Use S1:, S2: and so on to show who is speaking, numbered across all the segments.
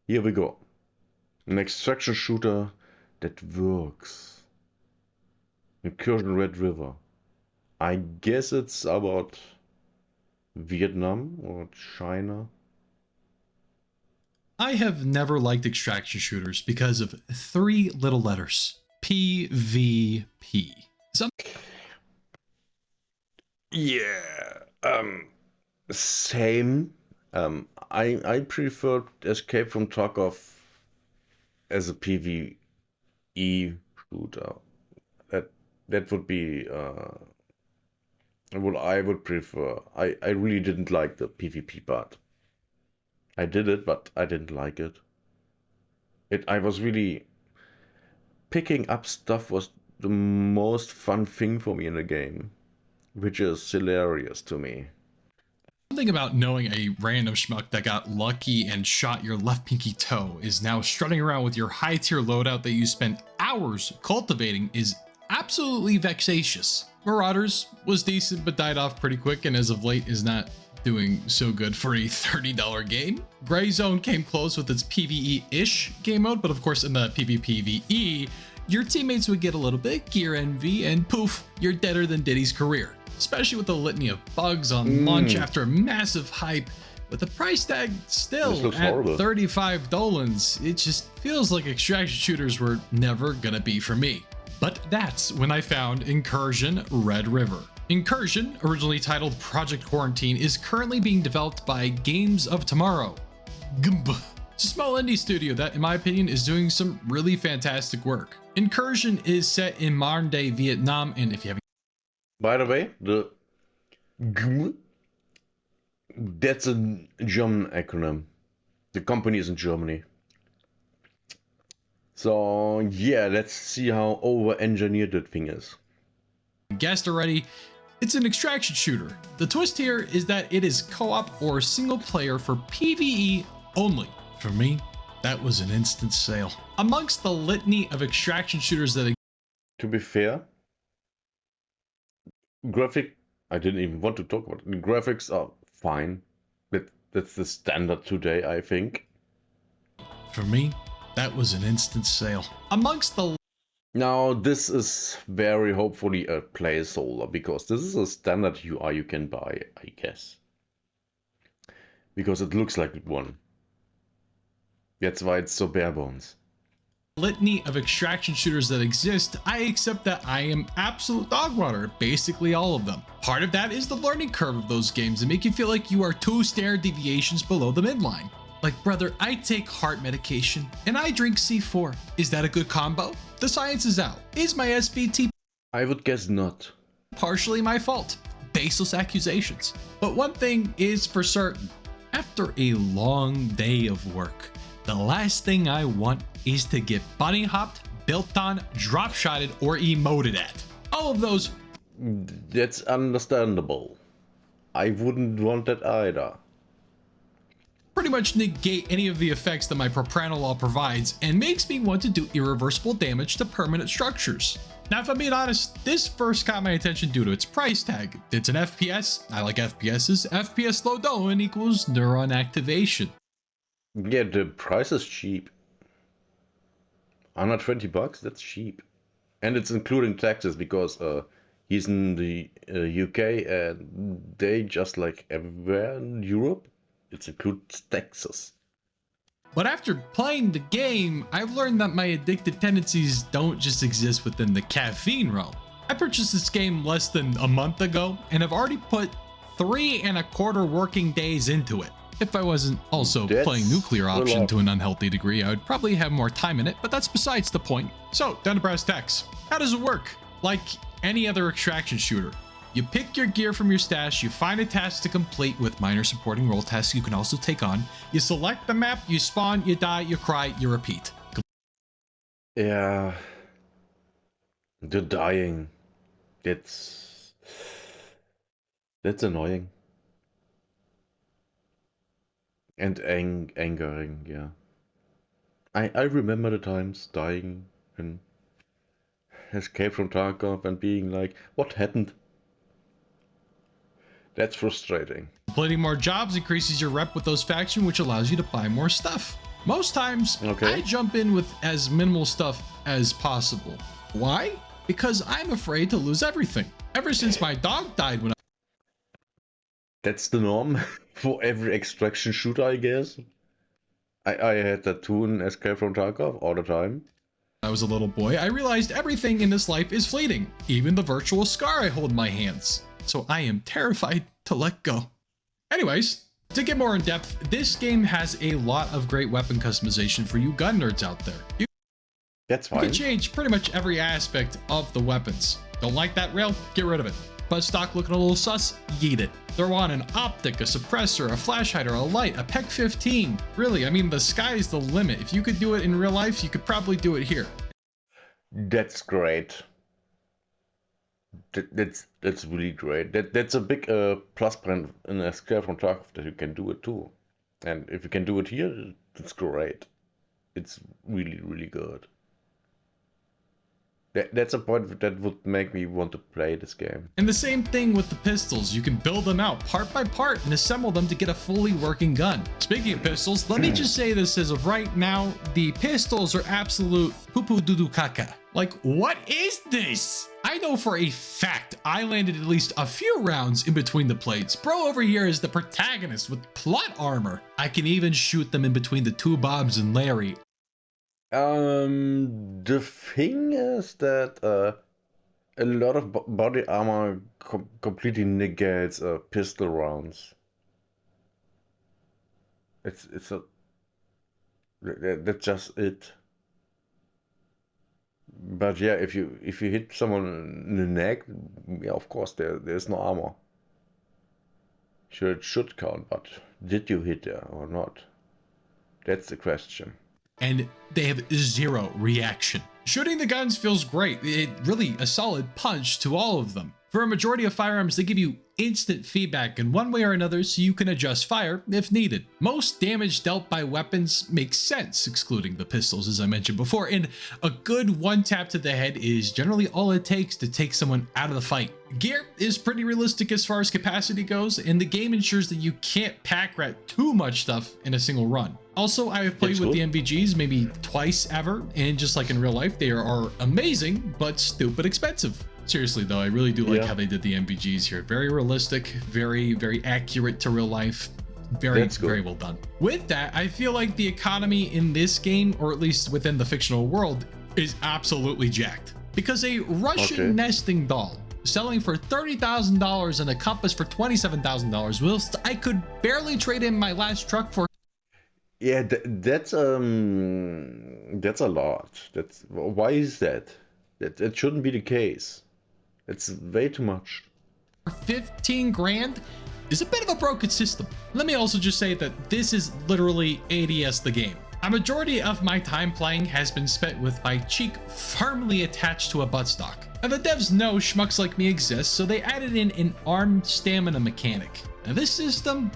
S1: Here we go. An extraction shooter that works. Incursion Red River. I guess it's about Vietnam or China.
S2: I have never liked extraction shooters because of three little letters. PvP.
S1: Yeah. Same. I prefer Escape from Tarkov as a PvE shooter. That that would be what I would prefer. I really didn't like the PvP part. I did it, but I didn't like it. I was really picking up stuff was the most fun thing for me in the game, which is hilarious to me.
S2: Something about knowing a random schmuck that got lucky and shot your left pinky toe is now strutting around with your high tier loadout that you spent hours cultivating is absolutely vexatious. Marauders was decent but died off pretty quick, and as of late is not doing so good for a $30 game. Gray Zone came close with its PvE-ish game mode, but of course in the PvPvE, your teammates would get a little bit gear envy and poof, you're deader than Diddy's career. Especially with the litany of bugs on launch after massive hype, with the price tag still at
S1: horrible.
S2: $35, it just feels like extraction shooters were never gonna be for me. But that's when I found Incursion Red River. Incursion, originally titled Project Quarantine, is currently being developed by Games of Tomorrow. GMB. It's a small indie studio that, in my opinion, is doing some really fantastic work. Incursion is set in modern day Vietnam, and if you haven't
S1: By the way, the GM, that's a German acronym. The company is in Germany. So yeah, let's see how over-engineered that thing is.
S2: guessed already, it's an extraction shooter. The twist here is that it is co-op or single player for PvE only. For me, that was an instant sale. Amongst the litany of extraction shooters that
S1: To be fair, I didn't even want to talk about it. The graphics are fine. That's the standard today, I think.
S2: for me, that was an instant sale. Amongst the
S1: Now, this is very hopefully a placeholder, because this is a standard UI you can buy, I guess. Because it looks like one. That's why it's so bare bones.
S2: litany of extraction shooters that exist, I accept that I am absolute dog water, basically all of them. Part of that is the learning curve of those games that make you feel like you are 2 standard deviations below the midline. Like, brother, I take heart medication and I drink C4. Is that a good combo? The science is out. Is my SVT
S1: I would guess not.
S2: partially my fault? Baseless accusations. But one thing is for certain. After a long day of work, the last thing I want is to get bunny hopped, built on, drop shotted, or emoted at. All of those
S1: That's understandable. I wouldn't want that either.
S2: pretty much negate any of the effects that my propranolol provides and makes me want to do irreversible damage to permanent structures. Now, if I'm being honest, this first caught my attention due to its price tag. It's an FPS. I like FPSs. FPS slow down equals neuron activation.
S1: Yeah, the price is cheap. $120, that's cheap. And it's including taxes, because he's in the UK, and they, just like everywhere in Europe, it includes taxes.
S2: But after playing the game, I've learned that my addictive tendencies don't just exist within the caffeine realm. I purchased this game less than a month ago and have already put 3.25 working days into it. If I wasn't also
S1: That's
S2: playing Nuclear
S1: a
S2: Option
S1: lot.
S2: to an unhealthy degree, I would probably have more time in it, but that's besides the point. So, down to brass tacks. How does it work? Like any other extraction shooter. You pick your gear from your stash, you find a task to complete with minor supporting role tasks you can also take on, you select the map, you spawn, you die, you cry, you repeat.
S1: Yeah. The dying. That's annoying. And angering, yeah. I remember the times dying and Escape from Tarkov and being like, what happened? That's frustrating.
S2: Completing more jobs increases your rep with those factions, which allows you to buy more stuff. Most times,
S1: Okay.
S2: I jump in with as minimal stuff as possible. Why? Because I'm afraid to lose everything. Ever since my dog died when
S1: That's the norm for every extraction shooter, I guess. I had that too in Escape from Tarkov all the time.
S2: I was a little boy, I realized everything in this life is fleeting, even the virtual scar I hold in my hands. So I am terrified to let go. Anyways, to get more in depth, this game has a lot of great weapon customization for you gun nerds out there. You
S1: That's
S2: can
S1: fine.
S2: change pretty much every aspect of the weapons. Don't like that rail? Get rid of it. Buttstock looking a little sus? Yeet it. Throw on an optic, a suppressor, a flash hider, a light, a PEC 15. Really, I mean, the sky's the limit. If you could do it in real life, you could probably do it here.
S1: That's great. That's really great. That's a big plus point in Escape from Tarkov that you can do it too. And if you can do it here, it's great. It's really, really good. That's a point that would make me want to play this game.
S2: And the same thing with the pistols. You can build them out part by part and assemble them to get a fully working gun. Speaking of pistols, let me just say this as of right now, the pistols are absolute poo-poo doo-doo caca. Like, what is this? I know for a fact I landed at least a few rounds in between the plates. Bro over here is the protagonist with plot armor. I can even shoot them in between the two Bobs and Larry.
S1: The thing is that a lot of body armor completely negates pistol rounds. It's a that's just it. But yeah, if you hit someone in the neck, yeah, of course there's no armor. Sure, it should count, but did you hit there or not? That's the question.
S2: And they have zero reaction. Shooting the guns feels great. It really a solid punch to all of them. For a majority of firearms, they give you instant feedback in one way or another so you can adjust fire if needed. Most damage dealt by weapons makes sense, excluding the pistols as I mentioned before, and a good one tap to the head is generally all it takes to take someone out of the fight. Gear is pretty realistic as far as capacity goes, and the game ensures that you can't pack rat too much stuff in a single run. Also, I have played with the NVGs maybe twice ever, and just like in real life, they are amazing, but stupid expensive. Seriously though, I really do like how they did the NVGs here. Very realistic, very, very accurate to real life. Very well done. With that, I feel like the economy in this game, or at least within the fictional world, is absolutely jacked. Because a Russian nesting doll selling for $30,000 and a compass for $27,000, whilst I could barely trade in my last truck for.
S1: Yeah, that's a lot. Why is that? That shouldn't be the case. It's way too much.
S2: 15 grand is a bit of a broken system. Let me also just say that this is literally ADS the game. A majority of my time playing has been spent with my cheek firmly attached to a buttstock. Now the devs know schmucks like me exist, so they added in an armed stamina mechanic. Now this system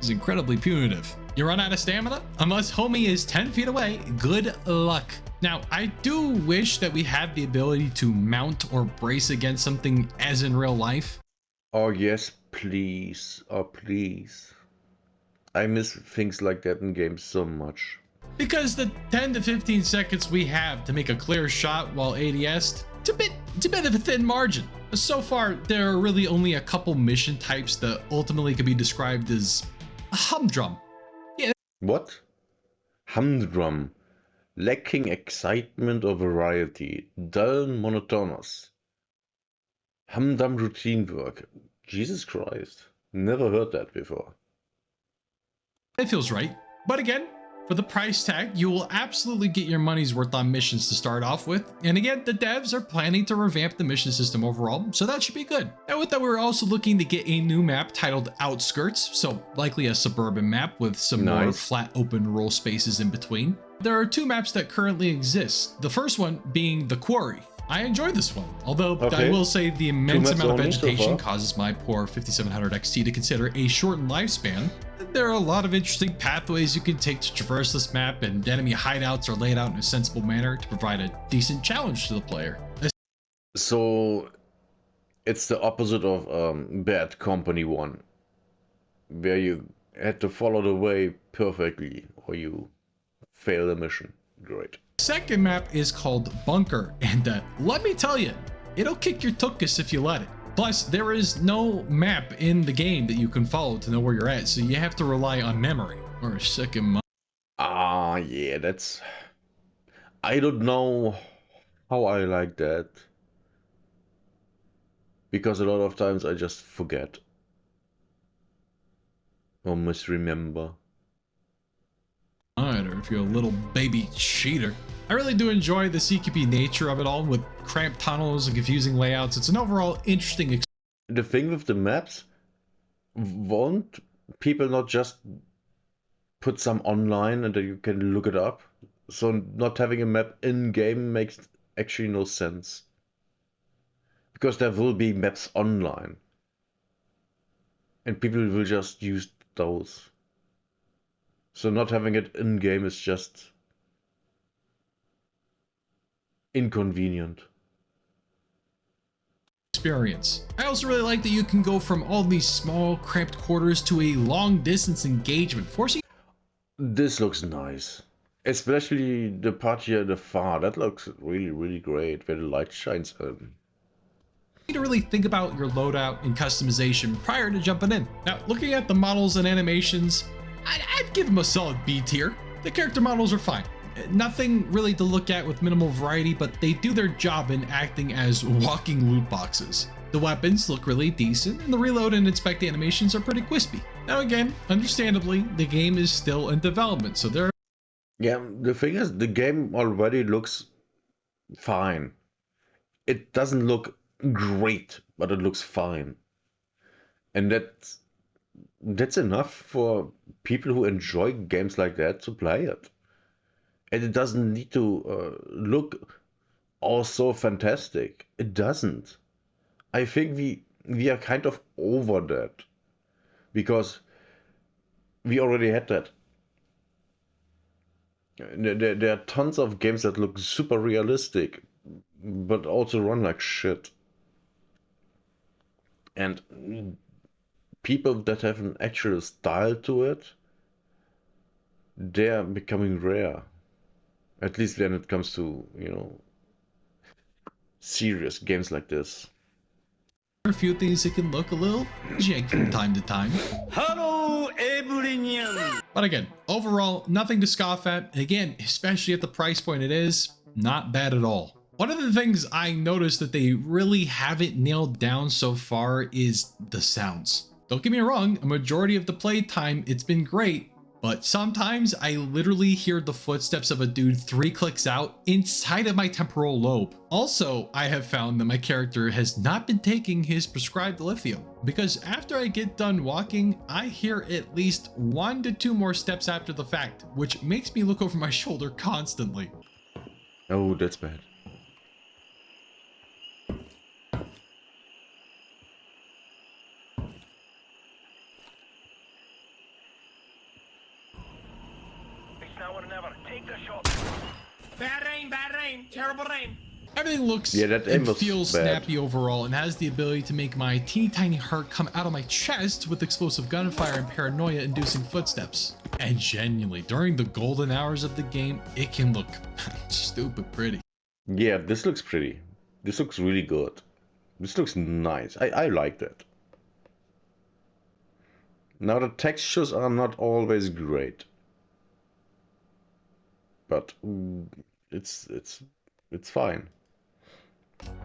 S2: is incredibly punitive. You run out of stamina? Unless homie is 10 feet away, good luck. Now, I do wish that we had the ability to mount or brace against something as in real life.
S1: Oh yes, please. Oh please. I miss things like that in games so much.
S2: Because the 10 to 15 seconds we have to make a clear shot while ADS, it's a bit of a thin margin. So far, there are really only a couple mission types that ultimately could be described as a humdrum. Yeah.
S1: What? Humdrum. Lacking excitement or variety, dull, monotonous. Humdrum routine work. Jesus Christ. Never heard that before.
S2: It feels right. But again, for the price tag, you will absolutely get your money's worth on missions to start off with. And again, the devs are planning to revamp the mission system overall, so that should be good. And with that, we're also looking to get a new map titled Outskirts, so likely a suburban map with some more flat open rural spaces in between. There are two maps that currently exist. The first one being The Quarry. I enjoyed this one, although I will say the immense amount of vegetation causes my poor 5700 XT to consider a shortened lifespan. There are a lot of interesting pathways you can take to traverse this map, and enemy hideouts are laid out in a sensible manner to provide a decent challenge to the player.
S1: So it's the opposite of Bad Company 1, where you had to follow the way perfectly, or you Fail the mission. Great.
S2: Second map is called Bunker, and let me tell you, it'll kick your tuchus if you let it. Plus, there is no map in the game that you can follow to know where you're at, so you have to rely on memory. Or a second map.
S1: Ah, yeah, that's... I don't know how I like that. Because a lot of times I just forget. Or misremember.
S2: Or if you're a little baby cheater. I really do enjoy the CQB nature of it all with cramped tunnels and confusing layouts. It's an overall interesting experience.
S1: The thing with the maps, won't people not just put some online and then you can look it up? So not having a map in-game makes actually no sense. Because there will be maps online. And people will just use those. So not having it in-game is just inconvenient.
S2: I also really like that you can go from all these small cramped quarters to a long distance engagement, forcing
S1: This looks nice. Especially the part here at the far. That looks really, really great where the light shines in.
S2: you to really think about your loadout and customization prior to jumping in. Now, looking at the models and animations, I'd give them a solid B tier. The character models are fine. Nothing really to look at with minimal variety, but they do their job in acting as walking loot boxes. The weapons look really decent, and the reload and inspect animations are pretty crispy. Now again, understandably, the game is still in development, so there.
S1: Yeah, the thing is, the game already looks fine. It doesn't look great, but it looks fine. And that's enough for people who enjoy games like that to play it. And it doesn't need to look all so fantastic. It doesn't. I think we are kind of over that because we already had that. There are tons of games that look super realistic, but also run like shit. And people that have an actual style to it, they're becoming rare. At least when it comes to, serious games like this.
S2: A few things that can look a little janky from time to time.
S3: Hello, everyone.
S2: But again, overall, nothing to scoff at. Again, especially at the price point it is, not bad at all. One of the things I noticed that they really haven't nailed down so far is the sounds. Don't get me wrong, a majority of the playtime, it's been great, but sometimes I literally hear the footsteps of a dude 3 clicks out inside of my temporal lobe. Also, I have found that my character has not been taking his prescribed lithium, because after I get done walking, I hear at least 1 to 2 more steps after the fact, which makes me look over my shoulder constantly.
S1: Oh, that's bad.
S3: Bad rain, terrible rain.
S2: Everything looks
S1: that aim
S2: and
S1: was
S2: feels
S1: bad.
S2: snappy overall and has the ability to make my teeny tiny heart come out of my chest with explosive gunfire and paranoia inducing footsteps. And genuinely, during the golden hours of the game, it can look stupid pretty.
S1: Yeah, this looks pretty. This looks really good. This looks nice. I like that. Now the textures are not always great. But it's fine.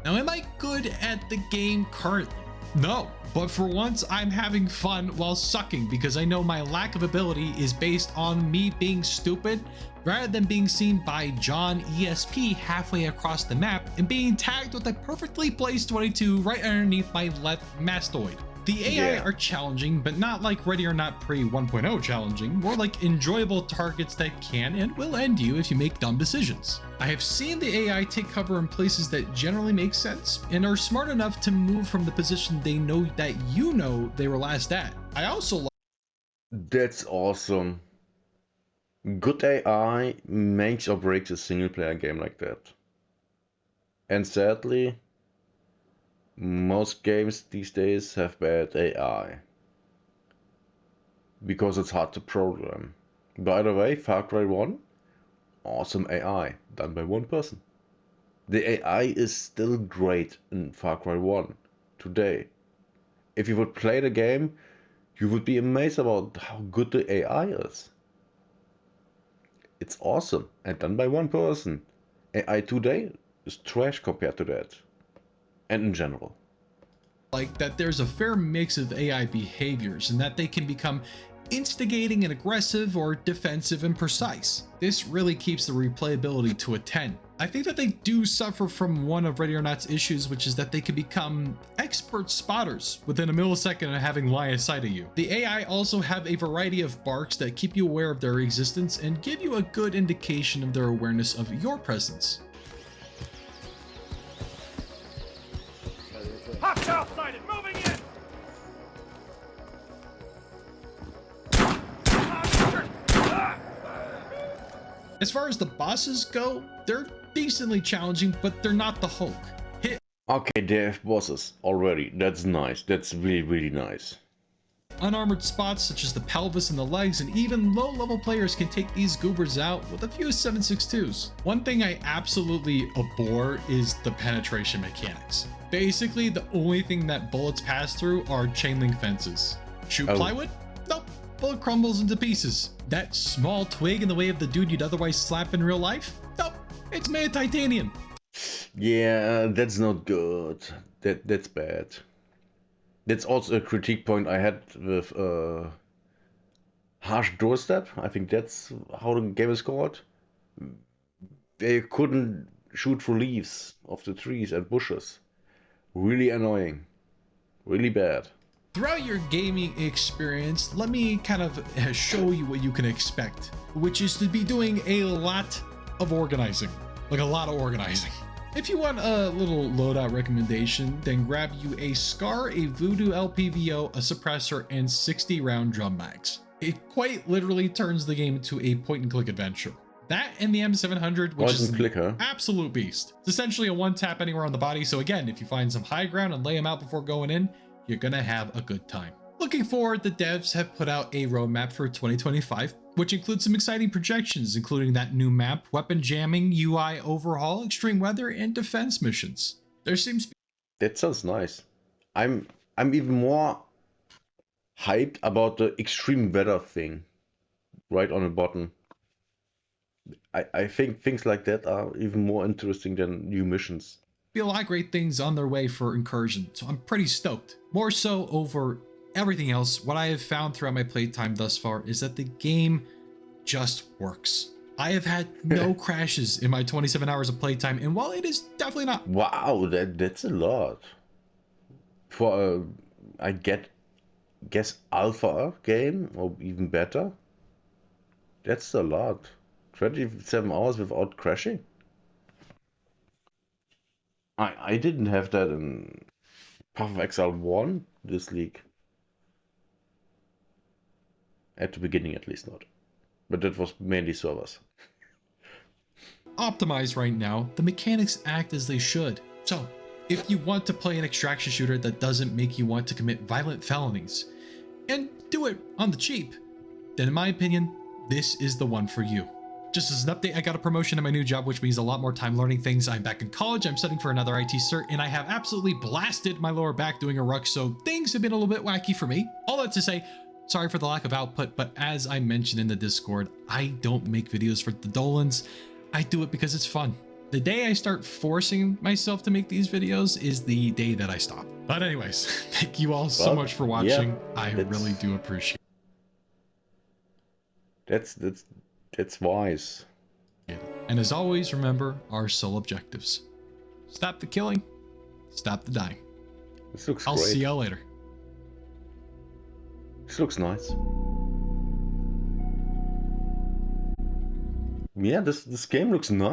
S2: Now, am I good at the game currently? No, but for once I'm having fun while sucking because I know my lack of ability is based on me being stupid rather than being seen by John ESP halfway across the map and being tagged with a perfectly placed 22 right underneath my left mastoid. The AI are challenging, but not like Ready or Not Pre 1.0 challenging, more like enjoyable targets that can and will end you if you make dumb decisions. I have seen the AI take cover in places that generally make sense and are smart enough to move from the position they know that you know they were last at. I also like
S1: That's awesome. Good AI makes or breaks a single player game like that. And sadly, most games these days have bad AI. Because it's hard to program. By the way, Far Cry 1 awesome AI done by one person. The AI is still great in Far Cry 1 today. If you would play the game, you would be amazed about how good the AI is. It's awesome and done by one person. AI today is trash compared to that. And in general.
S2: Like that there's a fair mix of AI behaviors and that they can become instigating and aggressive or defensive and precise. This really keeps the replayability to a 10. I think that they do suffer from one of Ready or Not's issues, which is that they can become expert spotters within a millisecond of having line of sight of you. The AI also have a variety of barks that keep you aware of their existence and give you a good indication of their awareness of your presence.
S3: Hostile sighted, moving in!
S2: As far as the bosses go, they're decently challenging, but they're not the Hulk.
S1: Okay, they have bosses already. That's nice. That's really, really nice.
S2: Unarmored spots such as the pelvis and the legs, and even low-level players can take these goobers out with a few 7.62s. One thing I absolutely abhor is the penetration mechanics. Basically, the only thing that bullets pass through are chain link fences. Shoot plywood? Nope. Bullet crumbles into pieces. That small twig in the way of the dude you'd otherwise slap in real life? Nope. It's made of titanium.
S1: Yeah, that's not good. That's bad. That's also a critique point I had with Harsh Doorstep. I think that's how the game is called. They couldn't shoot through leaves of the trees and bushes. Really annoying. Really bad.
S2: Throughout your gaming experience, let me kind of show you what you can expect, which is to be doing a lot of organizing. Like a lot of organizing. If you want a little loadout recommendation, then grab you a SCAR, a Voodoo LPVO, a suppressor, and 60 round drum mags. It quite literally turns the game into a point and click adventure. That and the M700, which is an absolute beast. It's essentially a one tap anywhere on the body, so again, if you find some high ground and lay them out before going in, you're gonna have a good time. Looking forward, the devs have put out a roadmap for 2025, which includes some exciting projections, including that new map, weapon jamming, UI overhaul, extreme weather, and defense missions. There seems to be—
S1: That sounds nice. I'm even more hyped about the extreme weather thing right on the bottom. I think things like that are even more interesting than new missions.
S2: a lot of great things on their way for Incursion, so I'm pretty stoked. More so over everything else, what I have found throughout my playtime thus far is that the game just works. I have had no crashes in my 27 hours of playtime, and while it is definitely not—
S1: Wow, that's a lot. For I guess alpha game or even better. That's a lot. 27 hours without crashing. I didn't have that in Path of Exile 1 this league. At the beginning at least not. But that was mainly servers.
S2: optimized right now, the mechanics act as they should. So, if you want to play an extraction shooter that doesn't make you want to commit violent felonies, and do it on the cheap, then in my opinion, this is the one for you. Just as an update, I got a promotion in my new job, which means a lot more time learning things. I'm back in college, I'm studying for another IT cert, and I have absolutely blasted my lower back doing a ruck, so things have been a little bit wacky for me. All that to say, sorry for the lack of output, but as I mentioned in the Discord, I don't make videos for the Dolans. I do it because it's fun. The day I start forcing myself to make these videos is the day that I stop. But anyways, thank you all so much for watching.
S1: Yeah,
S2: I really do appreciate
S1: it. That's wise.
S2: And as always, remember our sole objectives. Stop the killing, stop the dying.
S1: This looks
S2: I'll
S1: great.
S2: see y'all later.
S1: This looks nice. Yeah, this game looks nice.